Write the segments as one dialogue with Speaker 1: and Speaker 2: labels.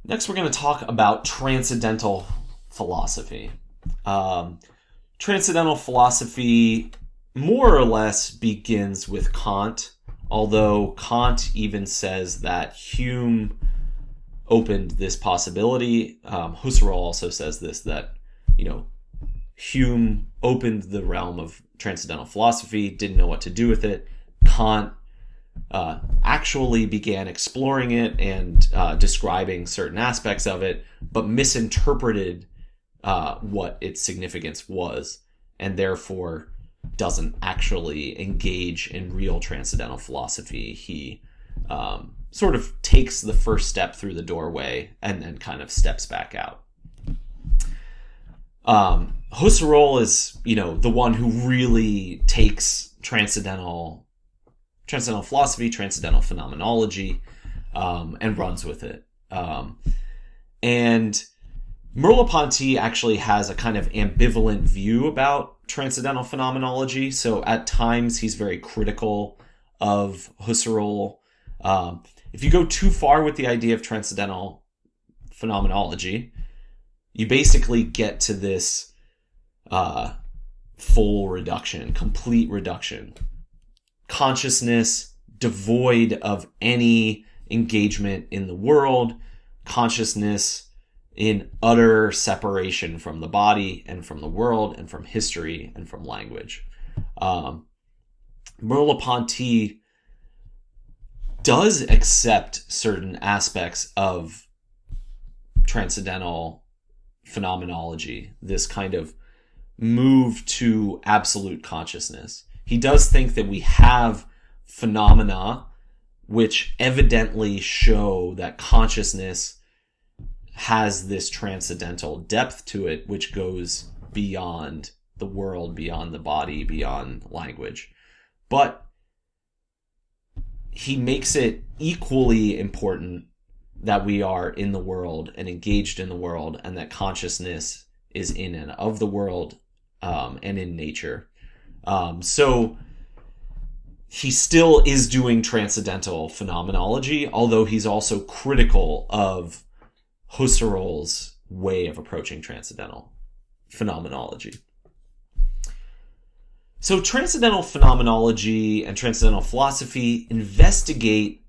Speaker 1: Next, we're going to talk about transcendental philosophy. Transcendental philosophy more or less begins with Kant, although Kant even says that Hume opened this possibility. Husserl also says this, that, Hume opened the realm of transcendental philosophy, didn't know what to do with it. Kant actually began exploring it and describing certain aspects of it, but misinterpreted what its significance was, and therefore doesn't actually engage in real transcendental philosophy. He sort of takes the first step through the doorway and then kind of steps back out. Husserl is, the one who really takes transcendental philosophy, transcendental phenomenology, and runs with it. And Merleau-Ponty actually has a kind of ambivalent view about transcendental phenomenology. So at times he's very critical of Husserl. If you go too far with the idea of transcendental phenomenology, you basically get to this full reduction, complete reduction. Consciousness devoid of any engagement in the world, consciousness in utter separation from the body and from the world and from history and from language. Merleau-Ponty does accept certain aspects of transcendental phenomenology, this kind of move to absolute consciousness. He does think that we have phenomena which evidently show that consciousness has this transcendental depth to it, which goes beyond the world, beyond the body, beyond language. But he makes it equally important that we are in the world and engaged in the world, and that consciousness is in and of the world, and in nature. So he still is doing transcendental phenomenology, although he's also critical of Husserl's way of approaching transcendental phenomenology. So transcendental phenomenology and transcendental philosophy investigate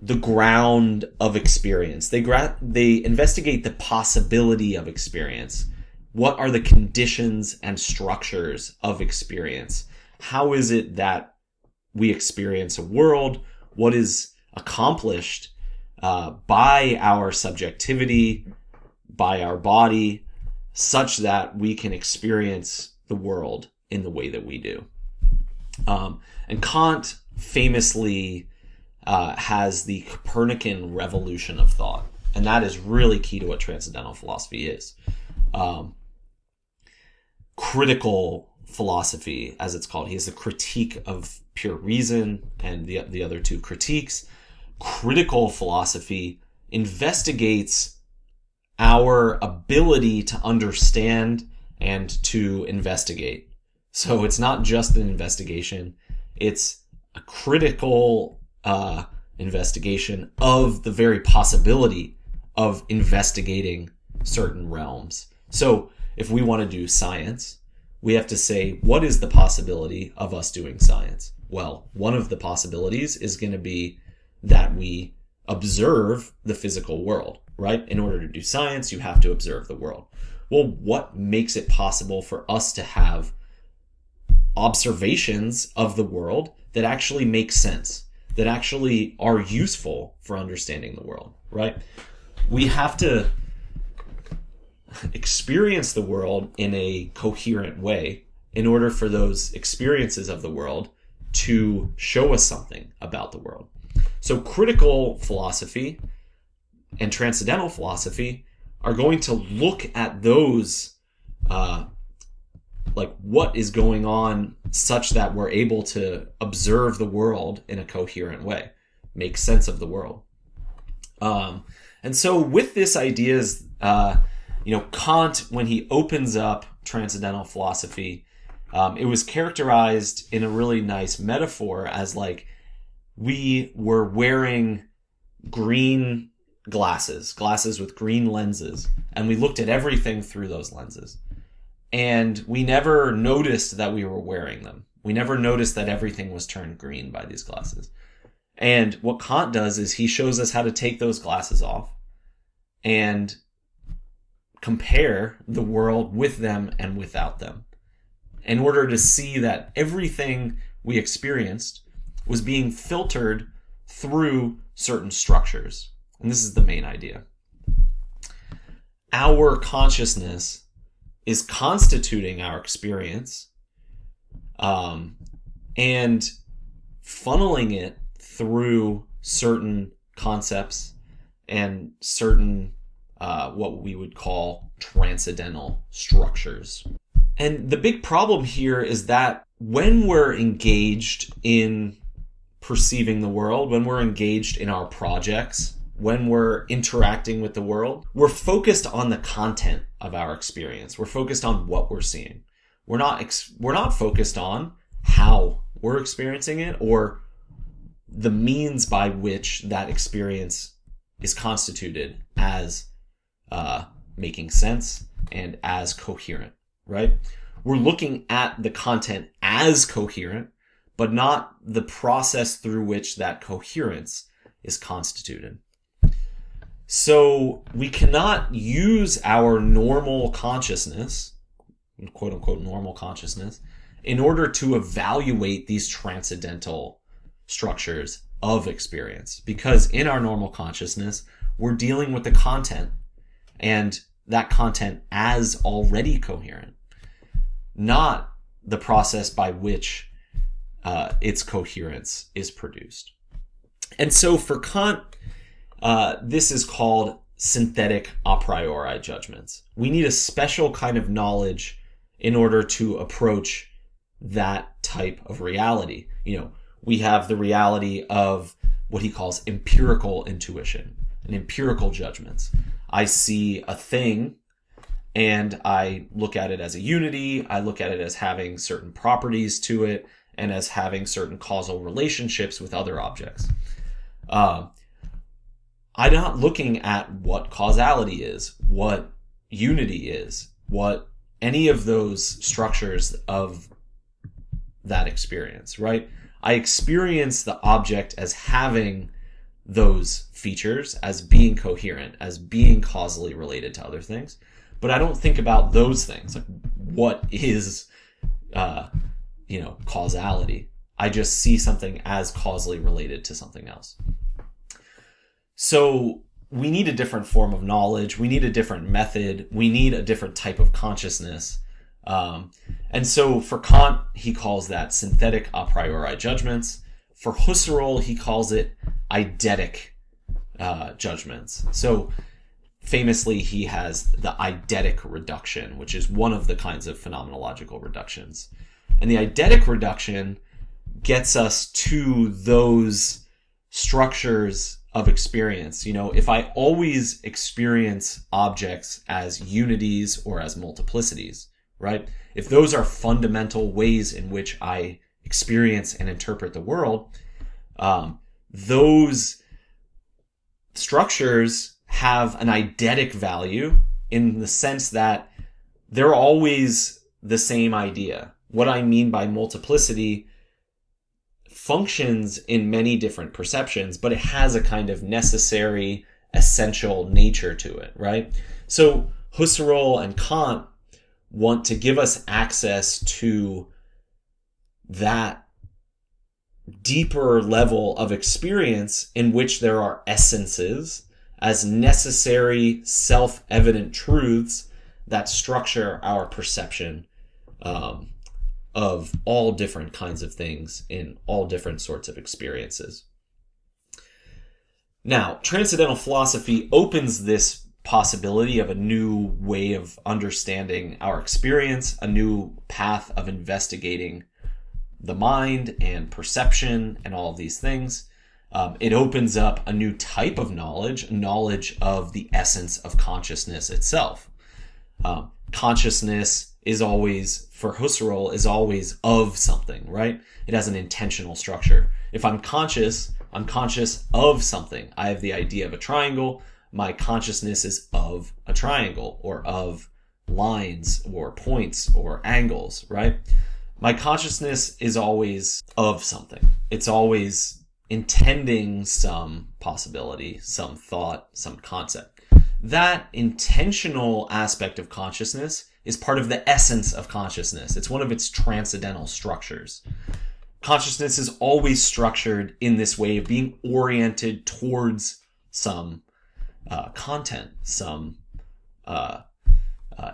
Speaker 1: the ground of experience. They investigate the possibility of experience. What are the conditions and structures of experience? How is it that we experience a world? What is accomplished by our subjectivity, by our body, such that we can experience the world in the way that we do? And Kant famously has the Copernican revolution of thought, and that is really key to what transcendental philosophy is. Critical philosophy, as it's called. He has the critique of pure reason and the other two critiques. Critical philosophy investigates our ability to understand and to investigate. So it's not just an investigation, it's a critical investigation of the very possibility of investigating certain realms. So if we want to do science, we have to say, what is the possibility of us doing science? Well, one of the possibilities is going to be that we observe the physical world, right? In order to do science, you have to observe the world. Well, what makes it possible for us to have observations of the world that actually make sense, that actually are useful for understanding the world, right? We have to experience the world in a coherent way in order for those experiences of the world to show us something about the world. So critical philosophy and transcendental philosophy are going to look at those, like what is going on such that we're able to observe the world in a coherent way, make sense of the world. And so with this ideas, Kant, when he opens up transcendental philosophy, it was characterized in a really nice metaphor as like we were wearing green glasses with green lenses, and we looked at everything through those lenses. And we never noticed that we were wearing them. We never noticed that everything was turned green by these glasses. And what Kant does is he shows us how to take those glasses off and compare the world with them and without them, in order to see that everything we experienced was being filtered through certain structures. And this is the main idea. Our consciousness is constituting our experience, and funneling it through certain concepts and certain what we would call transcendental structures. And the big problem here is that when we're engaged in perceiving the world, when we're engaged in our projects, when we're interacting with the world, we're focused on the content of our experience. We're focused on what we're seeing. We're not focused on how we're experiencing it or the means by which that experience is constituted as making sense and as coherent, right? We're looking at the content as coherent, but not the process through which that coherence is constituted. So we cannot use our normal consciousness, quote unquote normal consciousness, in order to evaluate these transcendental structures of experience. Because in our normal consciousness, we're dealing with the content, and that content as already coherent, not the process by which its coherence is produced. And so for Kant, this is called synthetic a priori judgments. We need a special kind of knowledge in order to approach that type of reality. We have the reality of what he calls empirical intuition and empirical judgments. I see a thing and I look at it as a unity. I look at it as having certain properties to it and as having certain causal relationships with other objects. I'm not looking at what causality is, what unity is, what any of those structures of that experience, right? I experience the object as having those features, as being coherent, as being causally related to other things. But I don't think about those things, like what is, causality. I just see something as causally related to something else. So we need a different form of knowledge. We need a different method. We need a different type of consciousness. And so for Kant, he calls that synthetic a priori judgments. For Husserl, he calls it eidetic judgments. So famously, he has the eidetic reduction, which is one of the kinds of phenomenological reductions. And the eidetic reduction gets us to those structures of experience. If I always experience objects as unities or as multiplicities, right? If those are fundamental ways in which I experience and interpret the world, those structures have an eidetic value in the sense that they're always the same idea. What I mean by multiplicity functions in many different perceptions, but it has a kind of necessary, essential nature to it, right? So Husserl and Kant want to give us access to that deeper level of experience in which there are essences as necessary, self-evident truths that structure our perception of all different kinds of things in all different sorts of experiences. Now, transcendental philosophy opens this possibility of a new way of understanding our experience, a new path of investigating the mind and perception and all of these things. It opens up a new type of knowledge of the essence of consciousness itself. Consciousness is always, for Husserl, is always of something, right? It has an intentional structure. If I'm conscious of something. I have the idea of a triangle. my consciousness is of a triangle or of lines or points or angles, right? My consciousness is always of something. It's always intending some possibility, some thought, some concept. That intentional aspect of consciousness is part of the essence of consciousness. It's one of its transcendental structures. Consciousness is always structured in this way of being oriented towards some content, some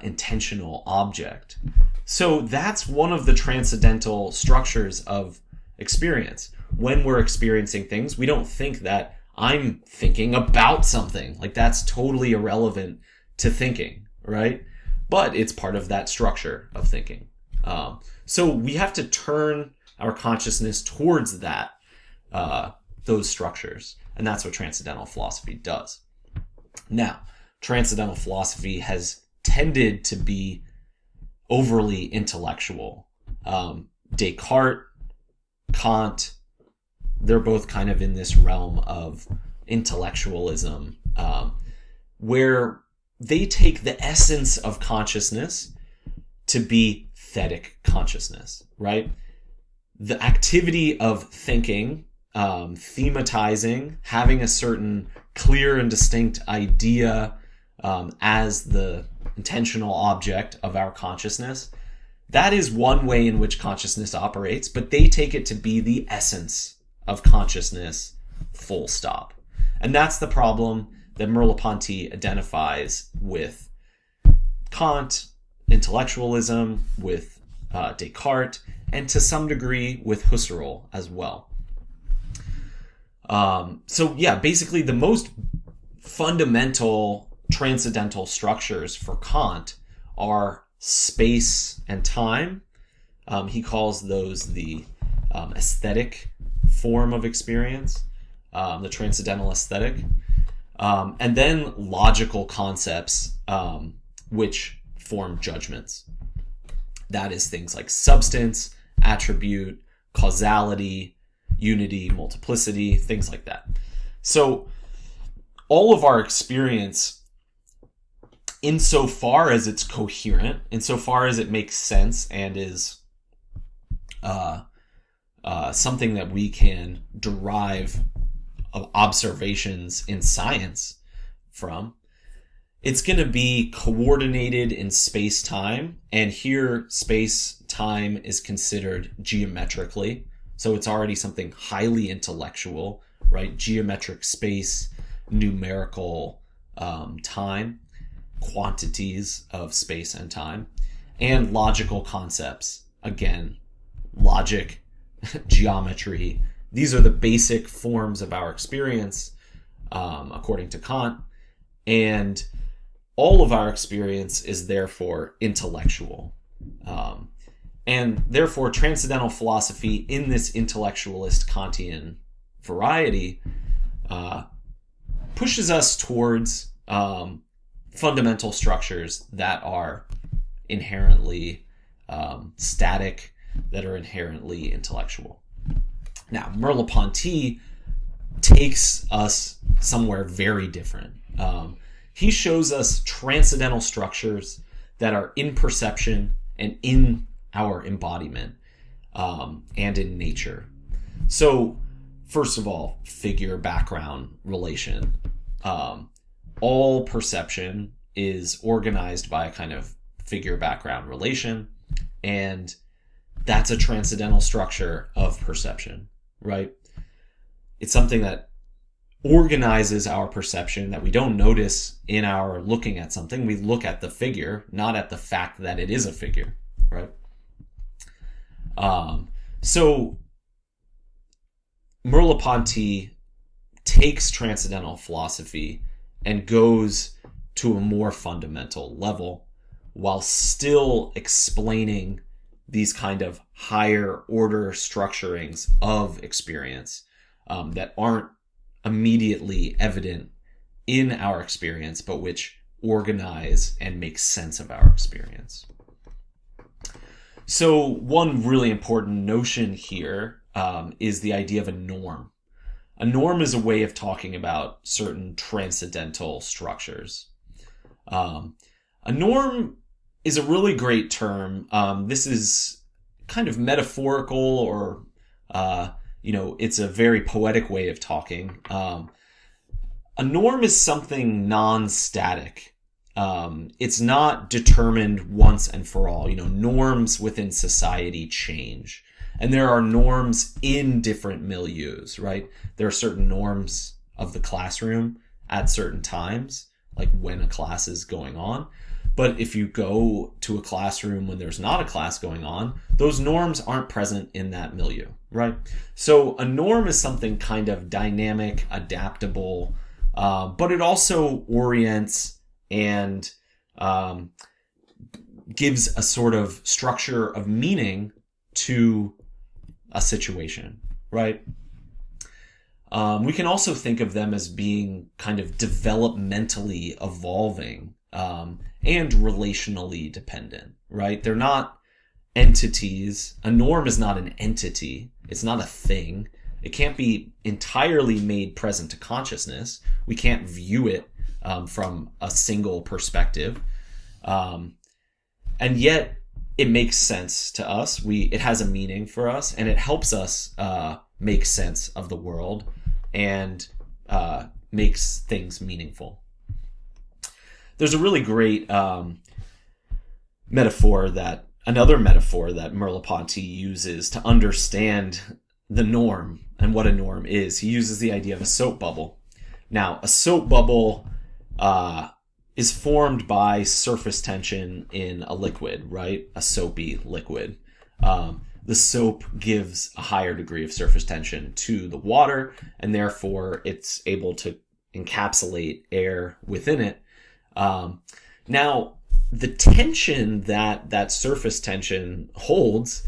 Speaker 1: intentional object. So that's one of the transcendental structures of experience. When we're experiencing things, we don't think that I'm thinking about something. Like, that's totally irrelevant to thinking, right? But it's part of that structure of thinking. So we have to turn our consciousness towards that, those structures. And that's what transcendental philosophy does. Now, transcendental philosophy has tended to be overly intellectual. Descartes, Kant, they're both kind of in this realm of intellectualism, where they take the essence of consciousness to be thetic consciousness, right? The activity of thinking, thematizing, having a certain clear and distinct idea as the intentional object of our consciousness, that is one way in which consciousness operates, but they take it to be the essence of consciousness, full stop. And that's the problem that Merleau-Ponty identifies with Kant, intellectualism, with Descartes, and to some degree with Husserl as well. So yeah, basically the most fundamental transcendental structures for Kant are space and time. He calls those the aesthetic form of experience, the transcendental aesthetic. And then logical concepts, which form judgments. That is things like substance, attribute, causality, unity, multiplicity, things like that. So all of our experience, insofar as it's coherent, insofar as it makes sense and is something that we can derive observations in science from, it's going to be coordinated in space-time. And here, space-time is considered geometrically. So it's already something highly intellectual, right? Geometric space, numerical time, quantities of space and time, and logical concepts. Again, logic, geometry. These are the basic forms of our experience, according to Kant. And all of our experience is therefore intellectual. And therefore, transcendental philosophy in this intellectualist Kantian variety pushes us towards fundamental structures that are inherently static, that are inherently intellectual. Now, Merleau-Ponty takes us somewhere very different. He shows us transcendental structures that are in perception and in our embodiment, and in nature. So, first of all, figure, background, relation. All perception is organized by a kind of figure, background, relation, and that's a transcendental structure of perception, right? It's something that organizes our perception that we don't notice in our looking at something. We look at the figure, not at the fact that it is a figure, right? So Merleau-Ponty takes transcendental philosophy and goes to a more fundamental level while still explaining these kind of higher order structurings of experience that aren't immediately evident in our experience, but which organize and make sense of our experience. So one really important notion here is the idea of a norm. A norm is a way of talking about certain transcendental structures. A norm is a really great term. This is kind of metaphorical, or it's a very poetic way of talking. A norm is something non-static. It's not determined once and for all. Norms within society change. And there are norms in different milieus, right? There are certain norms of the classroom at certain times, like when a class is going on. But if you go to a classroom when there's not a class going on, those norms aren't present in that milieu, right? So a norm is something kind of dynamic, adaptable, but it also orients and gives a sort of structure of meaning to a situation, right? We can also think of them as being kind of developmentally evolving and relationally dependent, right? They're not entities. A norm is not an entity. It's not a thing. It can't be entirely made present to consciousness. We can't view it from a single perspective. And yet it makes sense to us. It has a meaning for us, and it helps us make sense of the world and makes things meaningful. There's a really great another metaphor that Merleau-Ponty uses to understand the norm and what a norm is. He uses the idea of a soap bubble. Now, a soap bubble is formed by surface tension in a liquid, right? A soapy liquid. The soap gives a higher degree of surface tension to the water, and therefore it's able to encapsulate air within it. Now, the tension that surface tension holds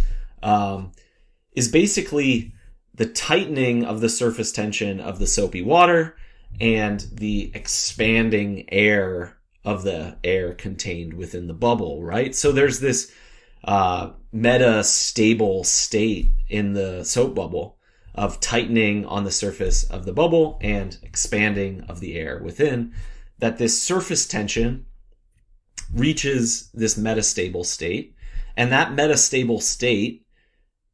Speaker 1: is basically the tightening of the surface tension of the soapy water and the expanding air of the air contained within the bubble, right? So there's this meta-stable state in the soap bubble of tightening on the surface of the bubble and expanding of the air within, that this surface tension reaches this metastable state, and that metastable state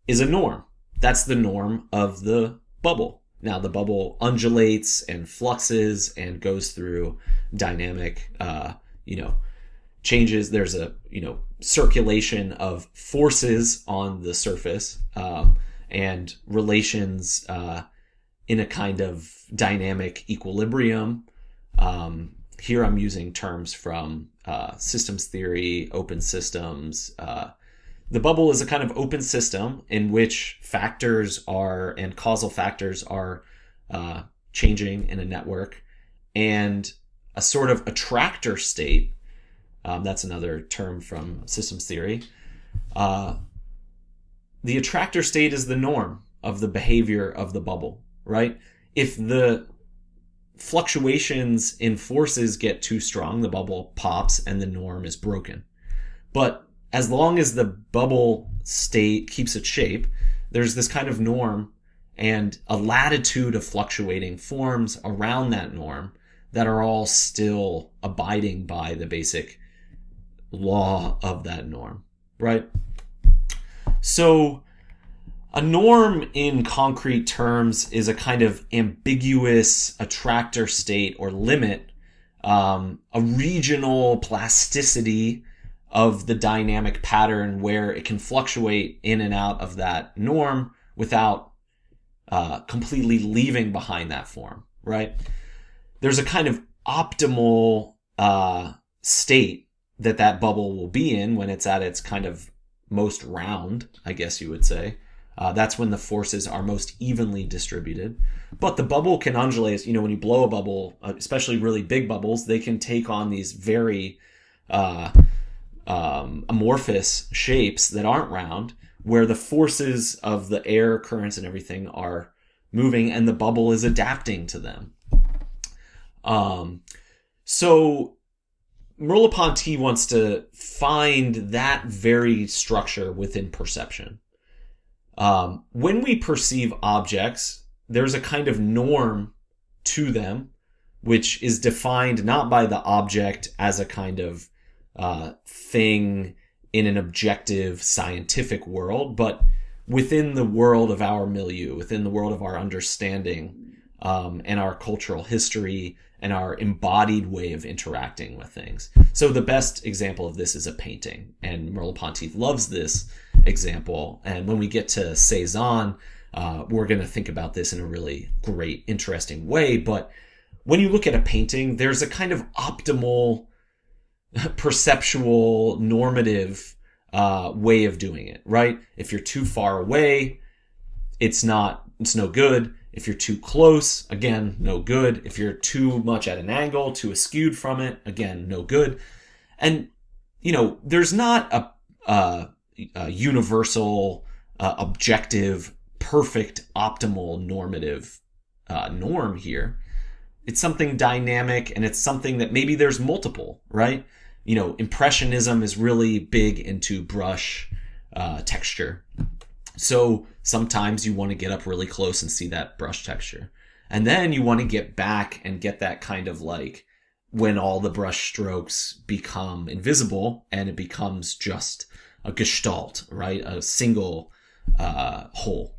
Speaker 1: is a norm. That's the norm of the bubble. Now, the bubble undulates and fluxes and goes through dynamic, changes. There's a, circulation of forces on the surface and relations in a kind of dynamic equilibrium. Here I'm using terms from systems theory, open systems. The bubble is a kind of open system in which factors and causal factors are changing in a network, and a sort of attractor state, that's another term from systems theory. The attractor state is the norm of the behavior of the bubble, right? If the fluctuations in forces get too strong, the bubble pops and the norm is broken. But as long as the bubble state keeps its shape, there's this kind of norm and a latitude of fluctuating forms around that norm that are all still abiding by the basic law of that norm, right? So a norm in concrete terms is a kind of ambiguous attractor state or limit, a regional plasticity of the dynamic pattern where it can fluctuate in and out of that norm without completely leaving behind that form, right? There's a kind of optimal state that bubble will be in when it's at its kind of most round, I guess you would say. That's when the forces are most evenly distributed. But the bubble can undulate. When you blow a bubble, especially really big bubbles, they can take on these very amorphous shapes that aren't round, where the forces of the air currents and everything are moving and the bubble is adapting to them. So Merleau-Ponty wants to find that very structure within perception. When we perceive objects, there's a kind of norm to them, which is defined not by the object as a kind of thing in an objective scientific world, but within the world of our milieu, within the world of our understanding, and our cultural history and our embodied way of interacting with things. So the best example of this is a painting, and Merleau-Ponty loves this example. And when we get to Cézanne, we're going to think about this in a really great, interesting way. But when you look at a painting, there's a kind of optimal, perceptual, normative way of doing it, right? If you're too far away, it's no good. If you're too close, again, no good. If you're too much at an angle, too askewed from it, again, no good. And, there's not a universal, objective, perfect, optimal, normative norm here. It's something dynamic, and it's something that maybe there's multiple, right? Impressionism is really big into brush texture. So sometimes you want to get up really close and see that brush texture. And then you want to get back and get that kind of like when all the brush strokes become invisible and it becomes just a gestalt, right? A single whole.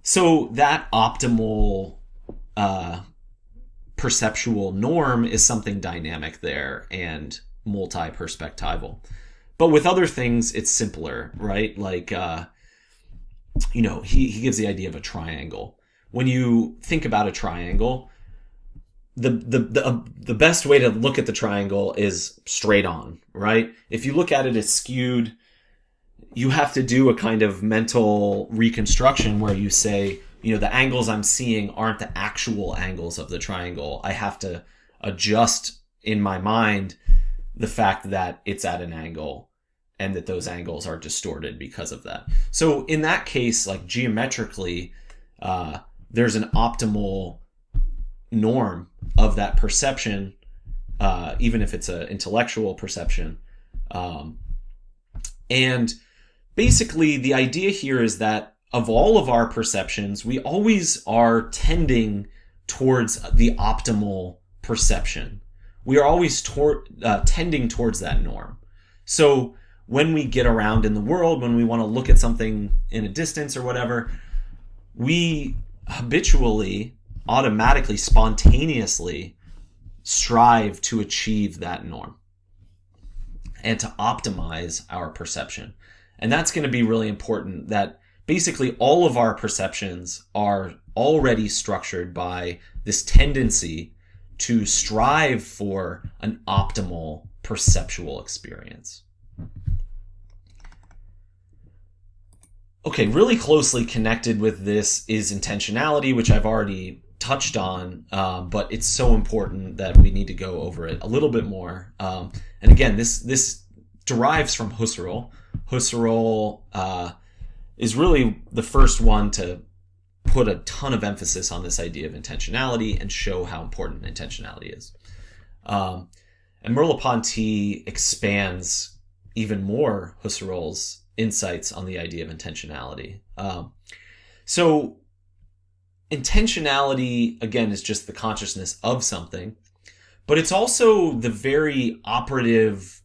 Speaker 1: So that optimal perceptual norm is something dynamic there and multi-perspectival. But with other things, it's simpler, right? Like, he gives the idea of a triangle. When you think about a triangle, the best way to look at the triangle is straight on, right? If you look at it as skewed, you have to do a kind of mental reconstruction where you say, the angles I'm seeing aren't the actual angles of the triangle. I have to adjust in my mind the fact that it's at an angle and that those angles are distorted because of that. So in that case, like geometrically, there's an optimal norm of that perception, even if it's an intellectual perception. And basically the idea here is that of all of our perceptions, we always are tending towards the optimal perception. We are always tending towards that norm. So when we get around in the world, when we want to look at something in a distance or whatever, we habitually, automatically, spontaneously strive to achieve that norm and to optimize our perception. And that's going to be really important, that basically all of our perceptions are already structured by this tendency to strive for an optimal perceptual experience. Okay, really closely connected with this is intentionality, which I've already touched on, but it's so important that we need to go over it a little bit more. And again, this derives from Husserl. Husserl is really the first one to put a ton of emphasis on this idea of intentionality and show how important intentionality is. And Merleau-Ponty expands even more Husserl's insights on the idea of intentionality. So intentionality, again, is just the consciousness of something, but it's also the very operative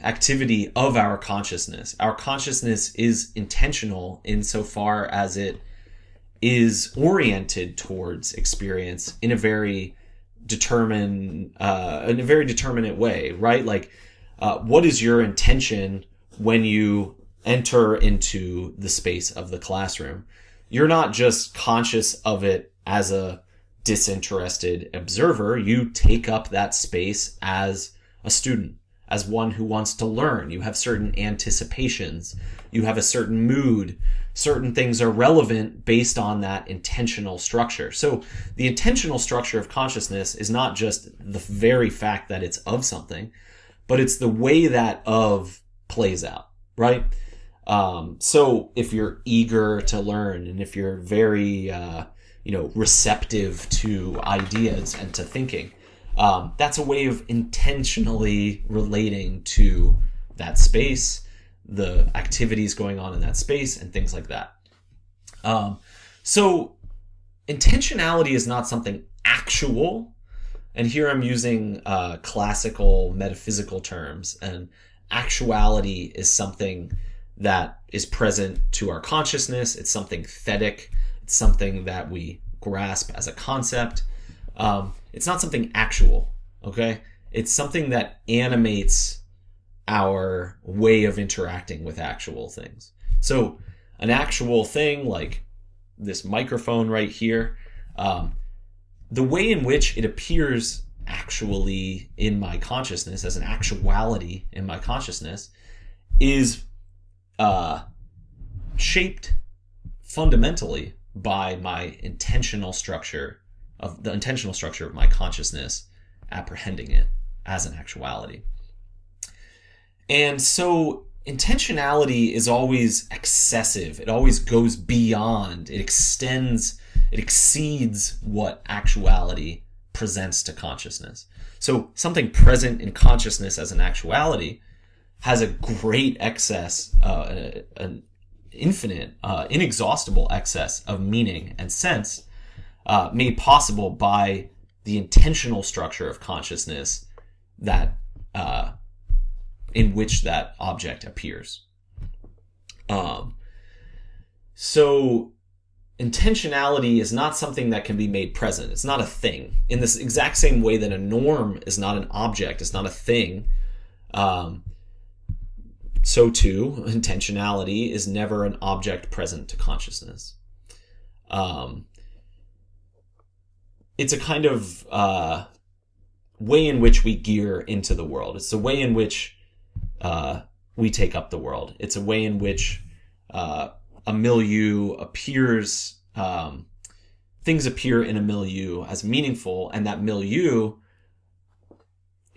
Speaker 1: activity of our consciousness. Our consciousness is intentional insofar as it is oriented towards experience in a very determinate way, right? Like, what is your intention when you enter into the space of the classroom? You're not just conscious of it as a disinterested observer. You take up that space as a student, as one who wants to learn. You have certain anticipations. You have a certain mood. Certain things are relevant based on that intentional structure. So the intentional structure of consciousness is not just the very fact that it's of something, but it's the way that of plays out, right? So if you're eager to learn, and if you're very, receptive to ideas and to thinking, that's a way of intentionally relating to that space, the activities going on in that space, and things like that. So intentionality is not something actual. And here I'm using classical metaphysical terms. And actuality is something that is present to our consciousness. It's something thetic. It's something that we grasp as a concept. It's not something actual, okay? It's something that animates our way of interacting with actual things. So an actual thing like this microphone right here, the way in which it appears actually in my consciousness, as an actuality in my consciousness, is shaped fundamentally by my intentional structure of my consciousness apprehending it as an actuality. And so intentionality is always excessive. It always goes beyond, it exceeds what actuality presents to consciousness. So something present in consciousness as an actuality has a great excess, an infinite, inexhaustible excess of meaning and sense, made possible by the intentional structure of consciousness that in which that object appears. So intentionality is not something that can be made present. It's not a thing. In this exact same way that a norm is not an object, it's not a thing, so too, intentionality is never an object present to consciousness. It's a kind of way in which we gear into the world. It's the way in which we take up the world. It's a way in which a milieu appears, things appear in a milieu as meaningful, and that milieu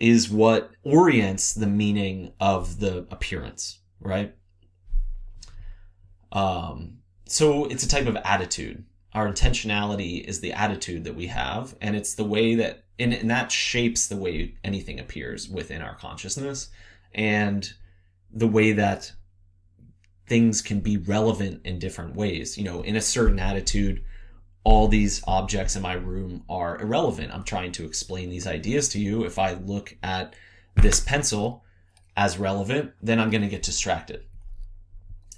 Speaker 1: is what orients the meaning of the appearance, right? So it's a type of attitude. Our intentionality is the attitude that we have, and it's the way that, and that shapes the way anything appears within our consciousness, and the way that things can be relevant in different ways. You know, in a certain attitude, all these objects in my room are irrelevant. I'm trying to explain these ideas to you. If I look at this pencil as relevant, then I'm going to get distracted.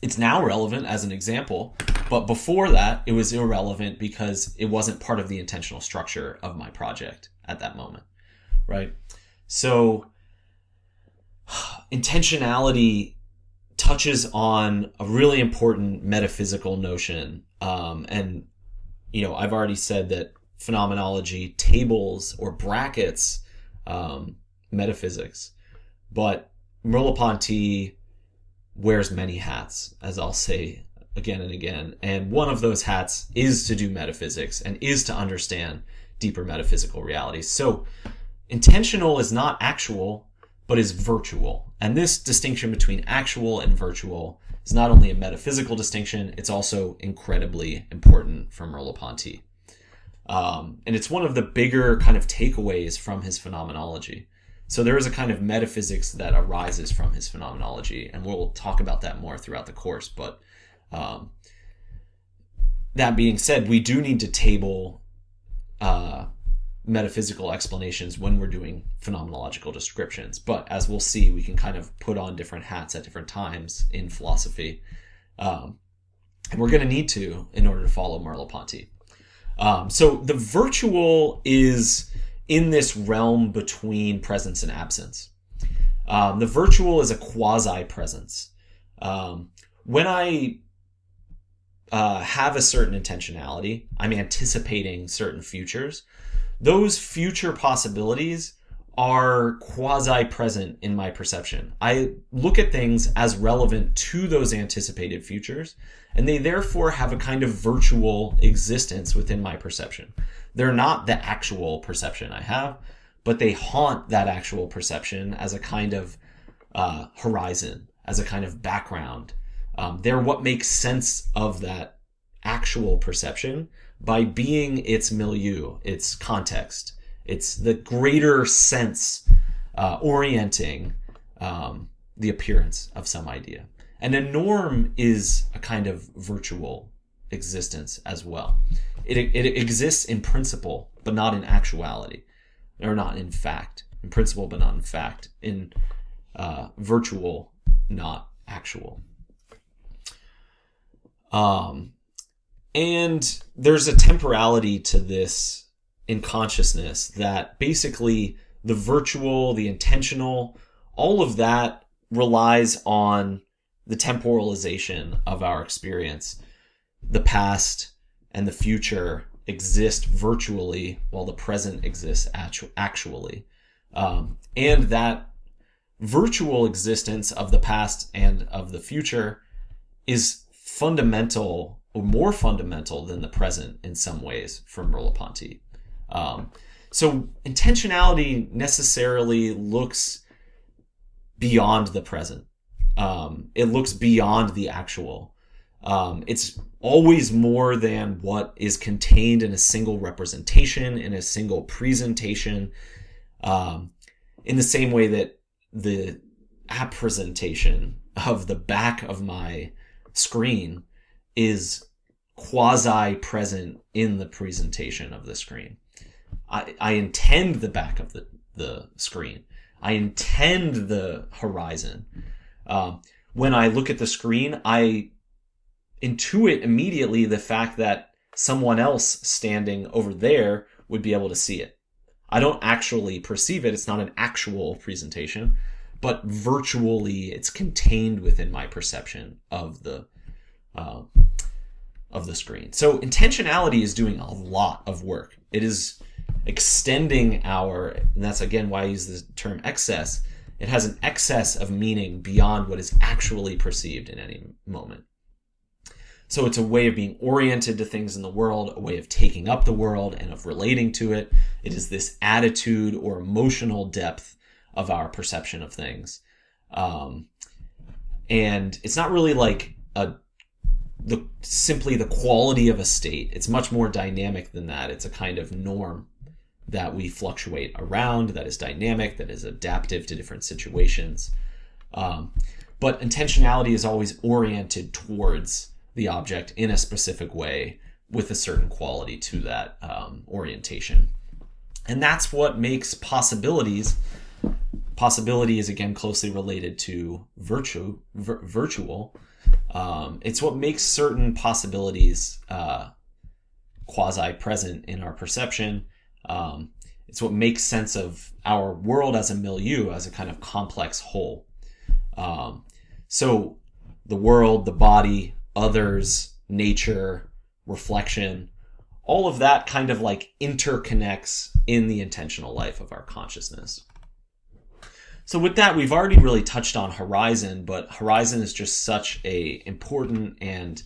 Speaker 1: It's now relevant as an example, but before that, it was irrelevant because it wasn't part of the intentional structure of my project at that moment, right? So intentionality touches on a really important metaphysical notion. And, you know, I've already said that phenomenology tables or brackets metaphysics, but Merleau-Ponty wears many hats, as I'll say again and again. And one of those hats is to do metaphysics and is to understand deeper metaphysical realities. So intentional is not actual, but is virtual. And this distinction between actual and virtual is not only a metaphysical distinction, it's also incredibly important for Merleau-Ponty. And it's one of the bigger kind of takeaways from his phenomenology. So there is a kind of metaphysics that arises from his phenomenology, and we'll talk about that more throughout the course. But that being said, we do need to table metaphysical explanations when we're doing phenomenological descriptions. But as we'll see, we can kind of put on different hats at different times in philosophy. And we're going to need to in order to follow Merleau-Ponty. So the virtual is in this realm between presence and absence. The virtual is a quasi-presence. When I have a certain intentionality, I'm anticipating certain futures. Those future possibilities are quasi-present in my perception. I look at things as relevant to those anticipated futures, and they therefore have a kind of virtual existence within my perception. They're not the actual perception I have, but they haunt that actual perception as a kind of horizon, as a kind of background. They're what makes sense of that actual perception by being its milieu, its context. It's the greater sense orienting the appearance of some idea. And a norm is a kind of virtual existence as well. It exists in principle, but not in actuality, or not in fact. In principle, but not in fact. In virtual, not actual. And there's a temporality to this in consciousness that basically the virtual, the intentional, all of that relies on the temporalization of our experience. The past and the future exist virtually while the present exists actually. And that virtual existence of the past and of the future is fundamental, or more fundamental than the present in some ways, from Merleau-Ponty. So intentionality necessarily looks beyond the present. It looks beyond the actual. It's always more than what is contained in a single representation, in a single presentation, in the same way that the appresentation of the back of my screen is quasi-present in the presentation of the screen. I intend the back of the screen. I intend the horizon. When I look at the screen, I intuit immediately the fact that someone else standing over there would be able to see it. I don't actually perceive it. It's not an actual presentation, but virtually it's contained within my perception of the screen. So intentionality is doing a lot of work. It is extending and that's again why I use the term excess. It has an excess of meaning beyond what is actually perceived in any moment. So it's a way of being oriented to things in the world, a way of taking up the world and of relating to it. It is this attitude or emotional depth of our perception of things. And it's not really like simply the quality of a state. It's much more dynamic than that. It's a kind of norm that we fluctuate around, that is dynamic, that is adaptive to different situations. But intentionality is always oriented towards the object in a specific way with a certain quality to that orientation. And that's what makes possibilities. Possibility is again closely related to virtual. It's what makes certain possibilities quasi-present in our perception. It's what makes sense of our world as a milieu, as a kind of complex whole. So the world, the body, others, nature, reflection, all of that kind of like interconnects in the intentional life of our consciousness. So with that, we've already really touched on horizon, but horizon is just such a important and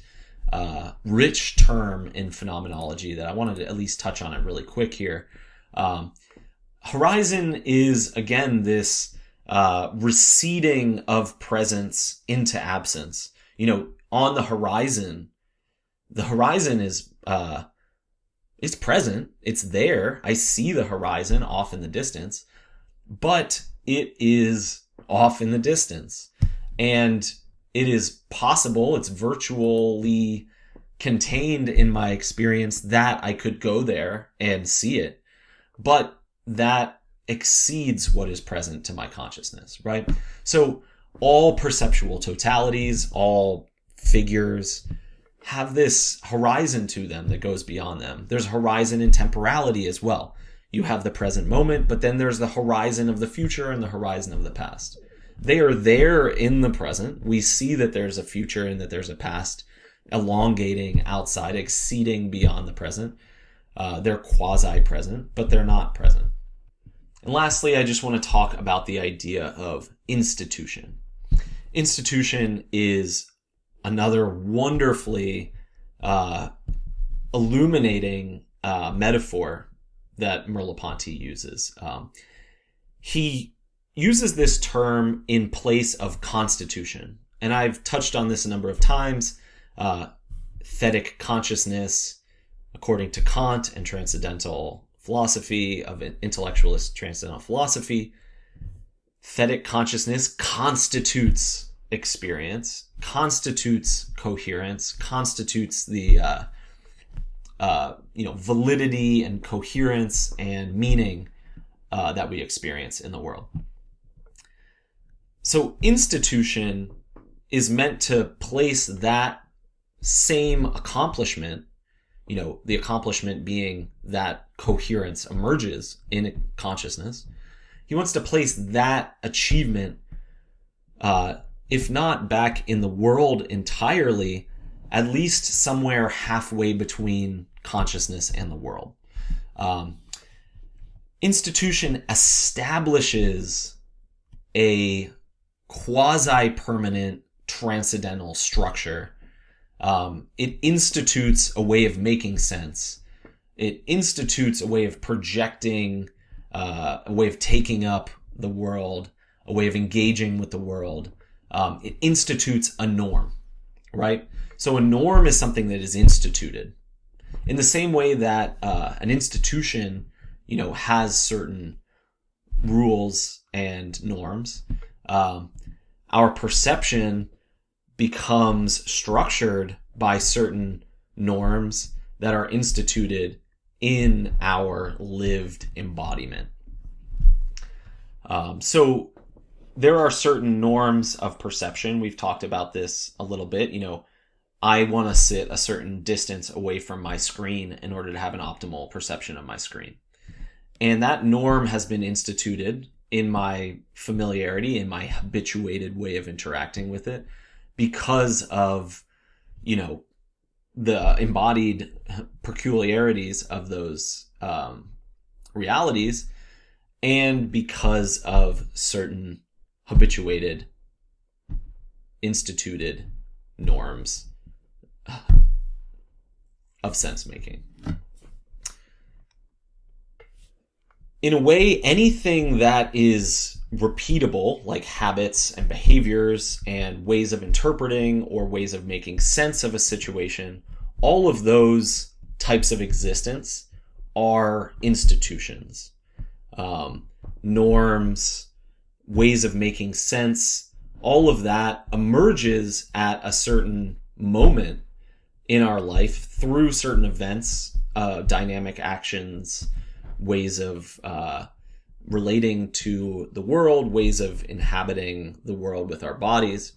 Speaker 1: rich term in phenomenology that I wanted to at least touch on it really quick here. Horizon is, again, this receding of presence into absence. On the horizon is it's present, it's there. I see the horizon off in the distance, but it is off in the distance. And it is possible, it's virtually contained in my experience that I could go there and see it. But that exceeds what is present to my consciousness, right? So all perceptual totalities, all figures have this horizon to them that goes beyond them. There's a horizon in temporality as well. You have the present moment, but then there's the horizon of the future and the horizon of the past. They are there in the present. We see that there's a future and that there's a past elongating outside, exceeding beyond the present. They're quasi-present, but they're not present. And lastly, I just want to talk about the idea of institution. Institution is another wonderfully illuminating metaphor that Merleau-Ponty uses. He uses this term in place of constitution. And I've touched on this a number of times. Thetic consciousness, according to Kant and transcendental philosophy of intellectualist transcendental philosophy, thetic consciousness constitutes experience, constitutes coherence, constitutes the validity and coherence and meaning that we experience in the world. So institution is meant to place that same accomplishment, the accomplishment being that coherence emerges in consciousness. He wants to place that achievement, if not back in the world entirely, at least somewhere halfway between consciousness and the world. Institution establishes a quasi-permanent transcendental structure. It institutes a way of making sense. It institutes a way of projecting, a way of taking up the world, a way of engaging with the world. It institutes a norm, right? So a norm is something that is instituted. In the same way that an institution, has certain rules and norms, our perception becomes structured by certain norms that are instituted in our lived embodiment. So there are certain norms of perception. We've talked about this a little bit. I want to sit a certain distance away from my screen in order to have an optimal perception of my screen. And that norm has been instituted in my familiarity, in my habituated way of interacting with it, because of, the embodied peculiarities of those realities, and because of certain habituated, instituted norms of sense making. In a way, anything that is repeatable, like habits and behaviors and ways of interpreting or ways of making sense of a situation, all of those types of existence are institutions. Norms, ways of making sense, all of that emerges at a certain moment in our life through certain events, dynamic actions, ways of relating to the world, ways of inhabiting the world with our bodies.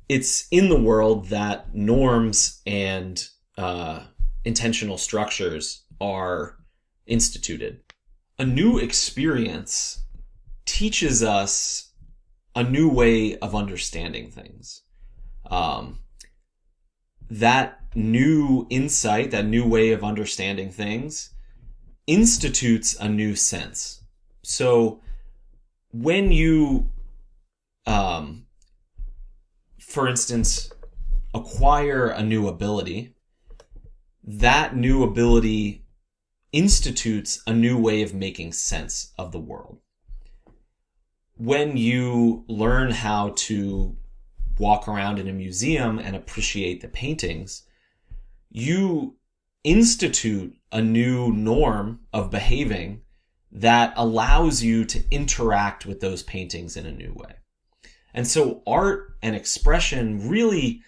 Speaker 1: It's in the world that norms and intentional structures are instituted. A new experience teaches us a new way of understanding things. That new insight, that new way of understanding things, institutes a new sense. So when you, for instance, acquire a new ability, that new ability institutes a new way of making sense of the world. When you learn how to walk around in a museum and appreciate the paintings, you institute a new norm of behaving that allows you to interact with those paintings in a new way. And so art and expression really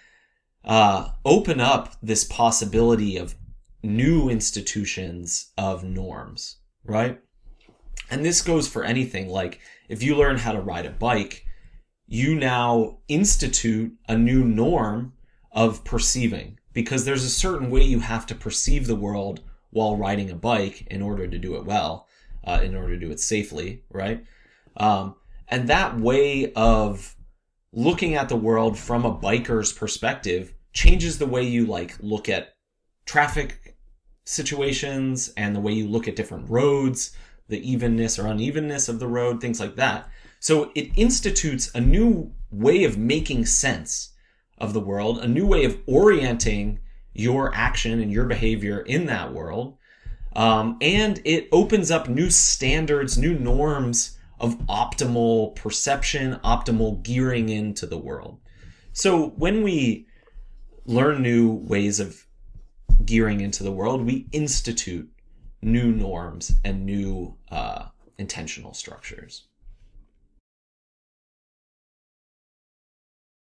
Speaker 1: open up this possibility of new institutions of norms, right? And this goes for anything. Like if you learn how to ride a bike, you now institute a new norm of perceiving, because there's a certain way you have to perceive the world while riding a bike in order to do it well, in order to do it safely, right? And that way of looking at the world from a biker's perspective changes the way you look at traffic situations and the way you look at different roads, the evenness or unevenness of the road, things like that. So it institutes a new way of making sense of the world, a new way of orienting your action and your behavior in that world. And it opens up new standards, new norms of optimal perception, optimal gearing into the world. So when we learn new ways of gearing into the world, we institute new norms and new intentional structures.